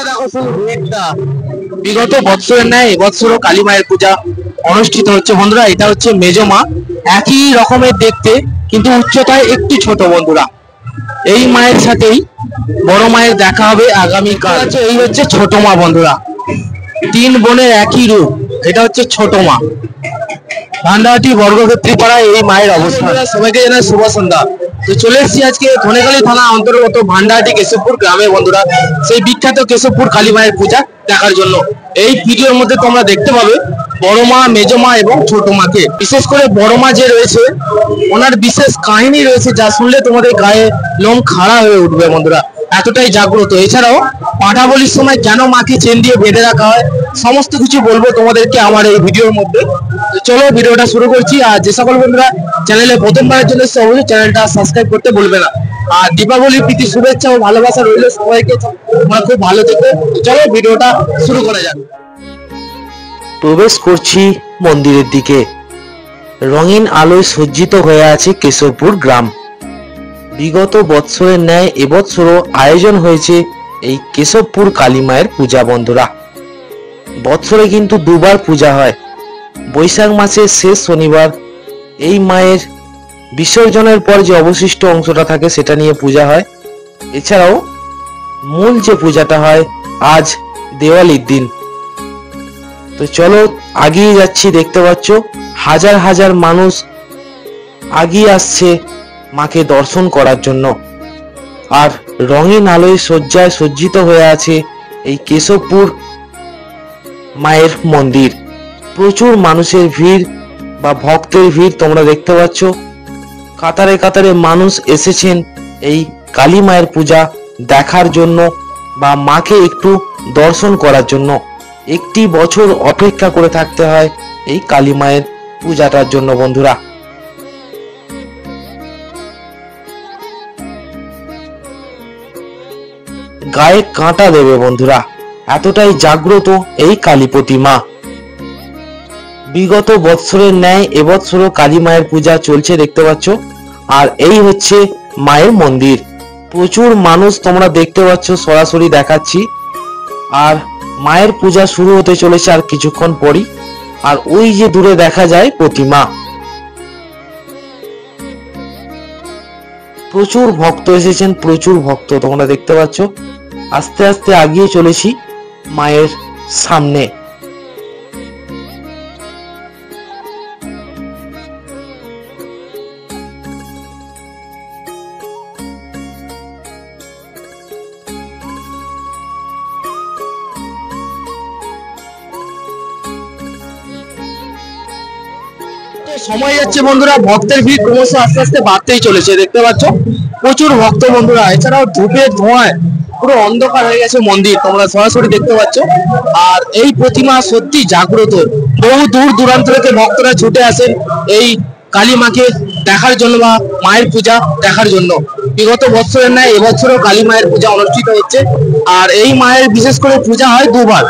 দেখো শুধু ভিড়টা। বিগত বৎসরের ন্যায় এবছরও কালী মায়ের পূজা অনুষ্ঠিত হচ্ছে বন্ধুরা। এটা হচ্ছে মেজো মা, একই রকমের দেখতে কিন্তু উচ্চতায় একটু ছোট বন্ধুরা। এই মায়ের সাথেই বড় মায়ের দেখা হবে আগামীকাল। এই হচ্ছে ছোট মা বন্ধুরা, তিন বোনের একই রূপ। এটা হচ্ছে ছোট মা। ভান্ডারটি বর্গক্ষেত্রী পাড়ায় এই মায়ের অবস্থান। সবাইকে জানাই শুভ সন্ধ্যা। তো চলে এসেছি আজকে ধনেখালী থানা অন্তর্গত ভান্ডারটি কেশবপুর গ্রামে বন্ধুরা, সেই বিখ্যাত কেশবপুর কালী মায়ের পূজা দেখার জন্য। এই ভিডিওর মধ্যে তোমরা দেখতে পাবে বড় মা, মেজো মা এবং ছোট মাকে। বিশেষ করে বড় মা যে রয়েছে, ওনার বিশেষ কাহিনী রয়েছে যা শুনলে তোমাদের গায়ে লোম খাড়া হয়ে উঠবে বন্ধুরা, এতটাই জাগ্রত। এছাড়াও পাঠা বলির সময় কেন মাকে চেন দিয়ে বেঁধে রাখা হয়, সমস্ত কিছু বলবো তোমাদেরকে আমার এই ভিডিওর মধ্যে। তো চলো ভিডিওটা শুরু করছি। আর যে সকল বন্ধুরা চ্যানেলে প্রথমবারের জন্য এসে অবশ্যই চ্যানেলটা সাবস্ক্রাইব করতে ভুলবে না। আর দীপাবলির প্রীতি শুভেচ্ছা ও ভালোবাসা রইল সবাইকে। তোমরা খুব ভালো থেকো। চলো ভিডিওটা শুরু করা যাক। প্রবেশ করছি মন্দিরের দিকে। রঙিন আলোয় সজ্জিত হয়ে আছে কেশবপুর গ্রাম। বিগত বৎসরের ন্যায় এবৎসরও আয়োজন হয়েছে এই কেশবপুর কালী মায়ের পূজা বন্ধুরা। বৎসরে কিন্তু দুবার পূজা হয়। বৈশাখ মাসের শেষ শনিবার এই মায়ের বিসর্জনের পর যে অবশিষ্ট অংশটা থাকে সেটা নিয়ে পূজা হয়। এছাড়াও মূল যে পূজাটা হয় আজ দেওয়ালির দিন। তো চলো আগিয়ে যাচ্ছি। দেখতে পাচ্ছ হাজার হাজার মানুষ আগিয়ে আসছে মাকে দর্শন করার জন্য। আর রঙিন আলোয় সজ্জায় সজ্জিত হয়ে আছে এই কেশবপুর মায়ের মন্দির। প্রচুর মানুষের ভিড় বা ভক্তের ভিড় তোমরা দেখতে পাচ্ছ। কাতারে কাতারে মানুষ এসেছেন এই কালী মায়ের পূজা দেখার জন্য বা মাকে একটু দর্শন করার জন্য। একটি বছর অপেক্ষা করে থাকতে হয় এই কালী মায়ের পূজাটার জন্য বন্ধুরা। গায়ে কাঁটা দেবে বন্ধুরা, এতটাই জাগ্রত এই কালী প্রতিমা। বিগত বৎসরের ন্যায় এবৎসরও কালী মায়ের পূজা চলছে দেখতে পাচ্ছ। আর এই হচ্ছে মায়ের মন্দির। প্রচুর মানুষ তোমরা দেখতে পাচ্ছ, সরাসরি দেখাচ্ছি। আর মায়ের পূজা শুরু হতে চলেছে আর কিছুক্ষণ পরই। আর ওই যে দূরে দেখা যায় প্রতিমা। প্রচুর ভক্ত এসেছেন, প্রচুর ভক্ত তোমরা দেখতে পাচ্ছ। আস্তে আস্তে এগিয়ে চলেছি মায়ের সামনে। সময় যাচ্ছে বন্ধুরা, ভক্তের ভিড় ক্রমশ আস্তে আস্তে বাড়তেই চলেছে দেখতে পাচ্ছ। প্রচুর ভক্ত বন্ধুরা। এছাড়াও ধূপের ধোঁয়ায় পুরো অন্ধকার হয়ে গেছে মন্দির, তোমরা সরাসরি দেখতে পাচ্ছ। আর এই প্রতিমা সত্যি জাগ্রত। বহু দূর দূরান্ত থেকে ভক্তরা ছুটে আসেন এই কালী মাকে দেখার জন্য বা মায়ের পূজা দেখার জন্য। বিগত বৎসরের ন্যায় এবছরও কালী মায়ের পূজা অনুষ্ঠিত হচ্ছে। আর এই মায়ের বিশেষ করে পূজা হয় দুবার।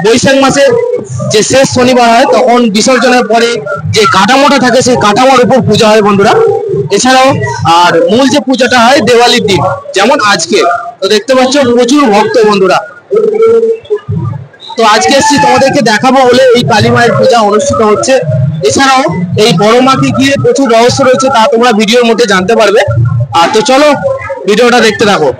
বৈশাখ মাসে যে শেষ শনিবার হয় তখন বিসর্জনের পরে যে কাঠামোটা থাকে সেই কাঠামোর উপর পূজা হয় বন্ধুরা। এছাড়াও আর মূল যে পূজাটা হয় দেওয়ালির দিন, যেমন আজকে। তো দেখতে পাচ্ছ প্রচুর ভক্ত বন্ধুরা। তো আজকে এসেছি তোমাদেরকে দেখাবো বলে এই কালী মায়ের পূজা অনুষ্ঠিত হচ্ছে। এছাড়াও এই বড় মাকে গিয়ে প্রচুর রহস্য রয়েছে, তা তোমরা ভিডিওর মধ্যে জানতে পারবে। আর তো চলো ভিডিওটা দেখতে থাকো।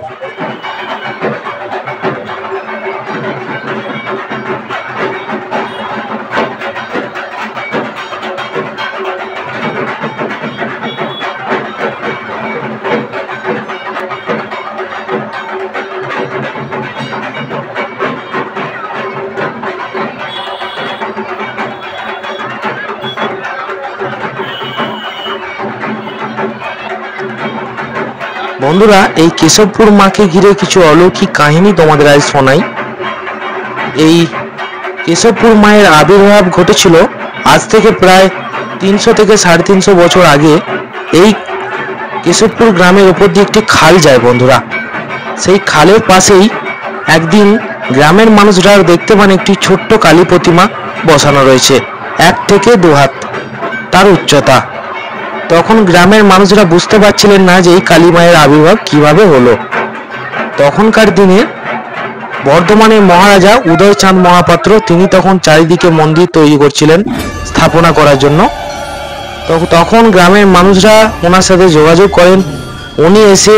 বন্ধুরা এই কেশবপুর মাকে ঘিরে কিছু অলৌকিক কাহিনী তোমাদের আজ শোনাই। এই কেশবপুর মায়ের আবির্ভাব ঘটেছিল আজ থেকে প্রায় 300 থেকে 350 বছর আগে। এই কেশবপুর গ্রামের উপর দিয়ে একটি খাল যায় বন্ধুরা। সেই খালের পাশেই একদিন গ্রামের মানুষরা দেখতে পান একটি ছোট্ট কালী প্রতিমা বসানো রয়েছে, 1 থেকে 2 হাত তার উচ্চতা। তখন গ্রামের মানুষরা বুঝতে পারছিলেন না যে এই কালী মায়ের আবির্ভাব কিভাবে হলো। তখনকার দিনে বর্ধমানের মহারাজা উদয়চাঁদ মহাপাত্র তিনি তখন চারিদিকে মন্দির তৈরি করছিলেন স্থাপনা করার জন্য। তখন গ্রামের মানুষরা ওনার সাথে যোগাযোগ করেন। উনি এসে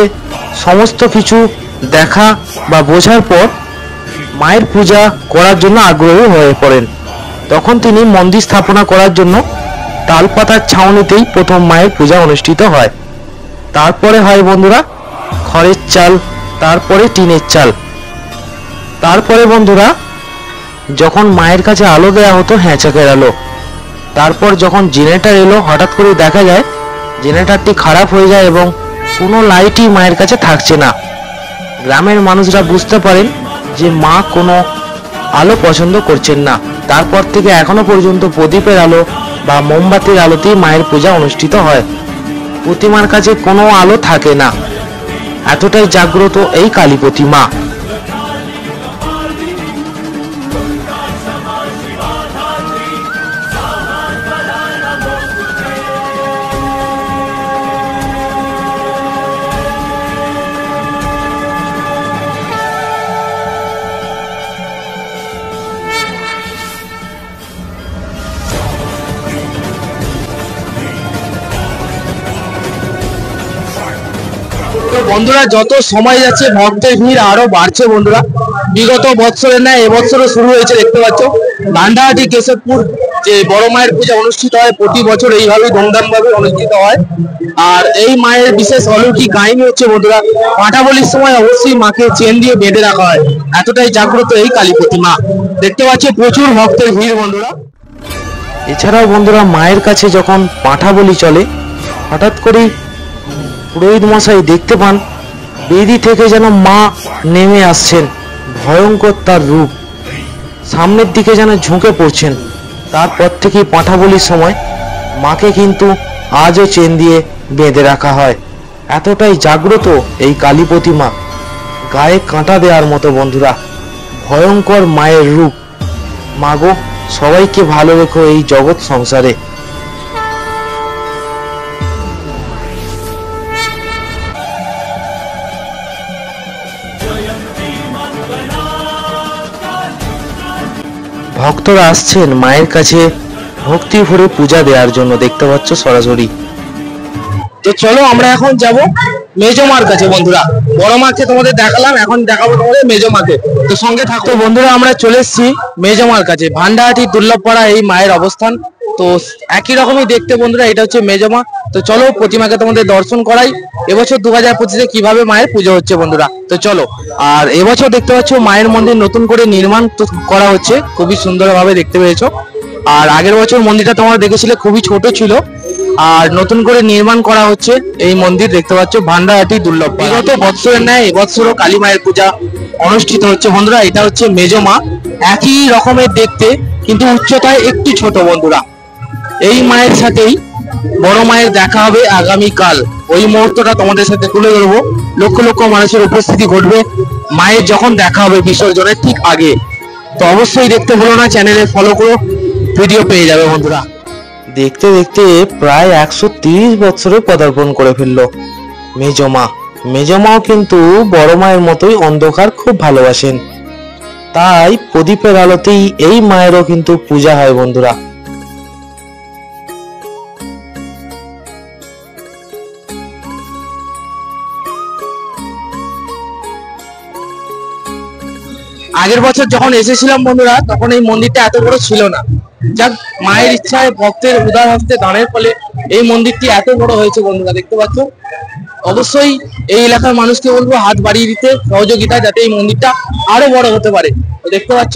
সমস্ত কিছু দেখা বা বোঝার পর মায়ের পূজা করার জন্য আগ্রহী হয়ে পড়েন। তখন তিনি মন্দির স্থাপনা করার জন্য তালপাতার ছাউনিতেই প্রথম মায়ের পূজা অনুষ্ঠিত হয়। তারপরে হয় বন্ধুরা খড়ের চাল, তারপরে টিনের চাল। তারপরে বন্ধুরা যখন মায়ের কাছে আলো দেওয়া হতো হ্যাঁচাকের আলো, তারপর যখন জেনারেটর এলো হঠাৎ করে দেখা যায় জেনারেটরটি খারাপ হয়ে যায় এবং কোনো লাইটই মায়ের কাছে থাকছে না। গ্রামের মানুষরা বুঝতে পারেন যে মা কোনো আলো পছন্দ করছেন না। তারপর থেকে এখনো পর্যন্ত প্রদীপের আলো বা মোমবাতির আলোতেই মায়ের পূজা অনুষ্ঠিত হয়। প্রতিমার কাছে কোনো আলো থাকে না, এতটাই জাগ্রত এই কালী প্রতিমা। তো বন্ধুরা যত সময় যাচ্ছে ভক্তের ভিড় আরো বাড়ছে বন্ধুরা। বিগত বছরের ন্যায় এবছরও শুরু হয়েছে, দেখতে পাচ্ছ ভান্ডারহাটি কেশবপুর যে বড় মায়ের পূজা অনুষ্ঠিত হয় প্রতি বছর এইভাবে ধুমধাম ভাবে অনুষ্ঠিত হয়। আর এই মায়ের বিশেষ অলৌকিক কাহিনী হচ্ছে বন্ধুরা, পাঁঠা বলির সময় অবশ্যই মাকে চেন দিয়ে বেঁধে রাখা হয়, এতটাই জাগ্রত এই কালী প্রতিমা। দেখতে পাচ্ছ প্রচুর ভক্তের ভিড় বন্ধুরা। এছাড়াও বন্ধুরা মায়ের কাছে যখন পাঁঠা বলি চলে হঠাৎ করেই পুরোহিত মশাই দেখতে পান বেদি থেকে যেন মা নেমে আসছেন, ভয়ঙ্কর তার রূপ, সামনের দিকে যেন ঝুঁকে পড়ছেন। তারপর থেকে পাঁঠা বলির সময় মাকে কিন্তু আজও চেন দিয়ে বেঁধে রাখা হয়, এতটাই জাগ্রত এই কালী প্রতিমা, গায়ে কাঁটা দেওয়ার মতো বন্ধুরা, ভয়ঙ্কর মায়ের রূপ। মাগো সবাইকে ভালো রেখো এই জগৎ সংসারে। ভক্তরা আসছেন মায়ের কাছে ভক্তি ভরে পূজা দেওয়ার জন্য, দেখতে পাচ্ছ সরাসরি। তো চলো আমরা এখন যাব মেজমার কাছে বন্ধুরা। বড় মাকে তোমাদের দেখালাম, এখন দেখাবো তোমাদের মেজমাকে, তো সঙ্গে থাকো বন্ধুরা। আমরা চলে এসেছি মেজমার কাছে, ভান্ডারহাটি দুর্লভপাড়া এই মায়ের অবস্থান। তো একই রকমই দেখতে বন্ধুরা, এটা হচ্ছে মেজমা। তো চলো প্রতিমাকে তোমাদের দর্শন করাই এবছর 2025-এ কিভাবে মায়ের পুজো হচ্ছে বন্ধুরা। তো চলো। আর এবছর দেখতে পাচ্ছ মায়ের মন্দির নতুন করে নির্মাণ করা হচ্ছে, খুবই সুন্দরভাবে দেখতে পেয়েছো। আর আগের বছর মন্দিরটা তোমরা দেখেছিলে খুবই ছোট ছিল, আর নতুন করে নির্মাণ করা হচ্ছে এই মন্দির, দেখতে পাচ্ছ ভান্ডারহাটি দুর্লভপাড়া। বিগত বৎসরের ন্যায় এবছরও কালী মায়ের পূজা অনুষ্ঠিত হচ্ছে বন্ধুরা। এটা হচ্ছে মেজমা, একই রকমের দেখতে কিন্তু উচ্চতায় একটু ছোট বন্ধুরা। এই মায়ের সাথেই বড় মায়ের দেখা হবে আগামীকাল, ওই মুহূর্তটা তোমাদের সাথে তুলে ধরবো। লক্ষ লক্ষ মানুষের উপস্থিতি ঘটবে মায়ের যখন দেখা হবে বিসর্জনের ঠিক আগে। তো অবশ্যই দেখতে ভুলো না, চ্যানেলে ফলো করো, ভিডিও পেয়ে যাবে বন্ধুরা। দেখতে দেখতে প্রায় 130 বছরে পদার্পণ করে ফেললো মেজমা। মেজমাও কিন্তু বড় মায়ের মতোই অন্ধকার খুব ভালোবাসেন, তাই প্রদীপের আলোতেই এই মায়েরও কিন্তু পূজা হয় বন্ধুরা। আগের বছর যখন এসেছিলাম বন্ধুরা তখন এই মন্দিরটা এত বড় ছিল না, যাক মায়ের ইচ্ছায় ভক্তের উদার হস্তে দানের ফলে এই মন্দিরটি এত বড় হয়েছে বন্ধুরা, দেখতে পাচ্ছ। অবশ্যই এই এলাকার মানুষকে বলবো হাত বাড়িয়ে দিতে সহযোগিতা, যাতে এই মন্দিরটা আরো বড় হতে পারে। দেখতে পাচ্ছ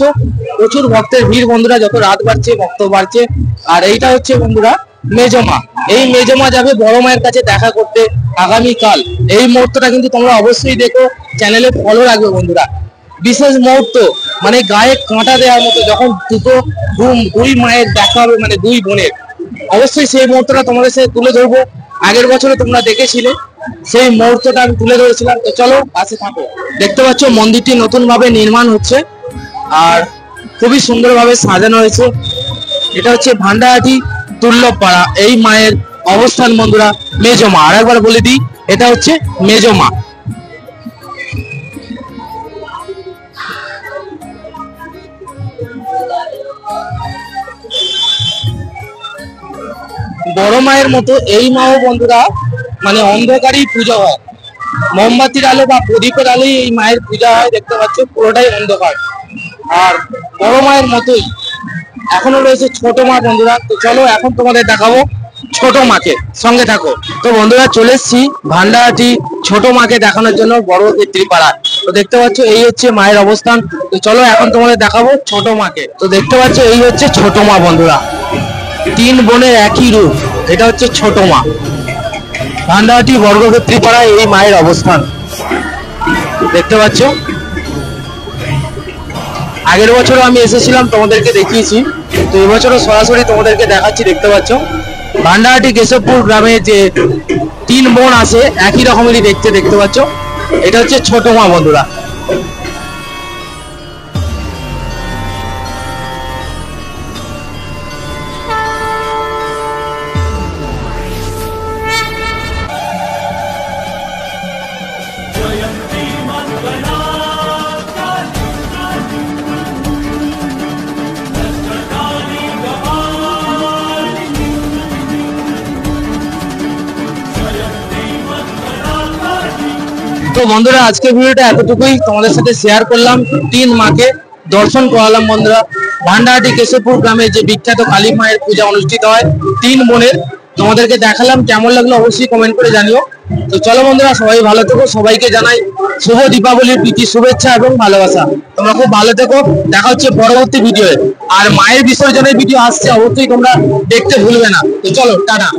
প্রচুর ভক্তের ভিড় বন্ধুরা, যত রাত বাড়ছে ভক্ত বাড়ছে। আর এইটা হচ্ছে বন্ধুরা মেজমা, এই মেজমা যাবে বড় মায়ের কাছে দেখা করতে আগামীকাল। এই মুহূর্তটা কিন্তু তোমরা অবশ্যই দেখো, চ্যানেলে ফলো রাখবে বন্ধুরা। বিশেষ মুহূর্ত, মানে গায়ে কাঁটা দেওয়ার মতো, যখন দুই মায়ের দেখা হবে, মানে দুই বোনের, অবশ্যই সেই মুহূর্তটা তোমাদের সাথে তুলে ধরবো। আগের বছরে তোমরা দেখেছিলে, সেই মুহূর্তটা আমি তুলে ধরেছিলাম। তো চলো পাশে থাকো। দেখতে পাচ্ছ মন্দিরটি নতুন ভাবে নির্মাণ হচ্ছে আর খুবই সুন্দরভাবে সাজানো হয়েছে। এটা হচ্ছে ভান্ডারহাটি দুর্লভপাড়া এই মায়ের অবস্থান বন্ধুরা, মেজমা। আর একবার বলে দিই, এটা হচ্ছে মেজমা। বড় মায়ের মতো এই মাও বন্ধুরা মানে অন্ধকারই পুজো হয়, মোমবাতির আলো বা প্রদীপের আলোই এই মায়ের পূজা হয়। দেখতে পাচ্ছ পুরোটাই অন্ধকার। আর বড় মায়ের মতোই এখনো রয়েছে ছোট মা বন্ধুরা। তো চলো এখন তোমাদের দেখাবো ছোট মাকে, সঙ্গে থাকো। তো বন্ধুরা চলে এসেছি ভান্ডারহাটি ছোট মাকে দেখানোর জন্য বড় ক্ষেত্রীপাড়া। তো দেখতে পাচ্ছ এই হচ্ছে মায়ের অবস্থান। তো চলো এখন তোমাদের দেখাবো ছোট মাকে। তো দেখতে পাচ্ছ এই হচ্ছে ছোট মা বন্ধুরা, তিন বোনের একই রূপ। এটা হচ্ছে ছোট মা, ভান্ডারহাটি বর্গক্ষেত্রীপাড়ায় এই মায়ের অবস্থান। দেখতে পাচ্ছ আগের বছরও আমি এসেছিলাম, তোমাদেরকে দেখিয়েছি। তো এবছরও সরাসরি তোমাদেরকে দেখাচ্ছি। দেখতে পাচ্ছ ভান্ডারহাটি কেশবপুর গ্রামে যে তিন বোন আছে একই রকমেরই দেখতে। দেখতে পাচ্ছ এটা হচ্ছে ছোট মা বন্ধুরা। তো বন্ধুরা আজকে ভিডিওটা এতটুকুই, তোমাদের সাথে শেয়ার করলাম। তিন মাকে দর্শন করালাম বন্ধুরা। ভান্ডারহাটি কেশবপুর গ্রামে যে বিখ্যাত কালী মায়ের পূজা অনুষ্ঠিত হয় তিন বোনের, তোমাদেরকে দেখালাম। কেমন লাগলো অবশ্যই কমেন্ট করে জানিও। তো চলো বন্ধুরা সবাই ভালো থেকো, সবাইকে জানাই শুভ দীপাবলির প্রীতি শুভেচ্ছা এবং ভালোবাসা। তোমরা খুব ভালো থেকো, দেখা হচ্ছে পরবর্তী ভিডিওয়ে। আর মায়ের বিসর্জনের ভিডিও আসছে, অবশ্যই তোমরা দেখতে ভুলবে না। তো চলো টাটা।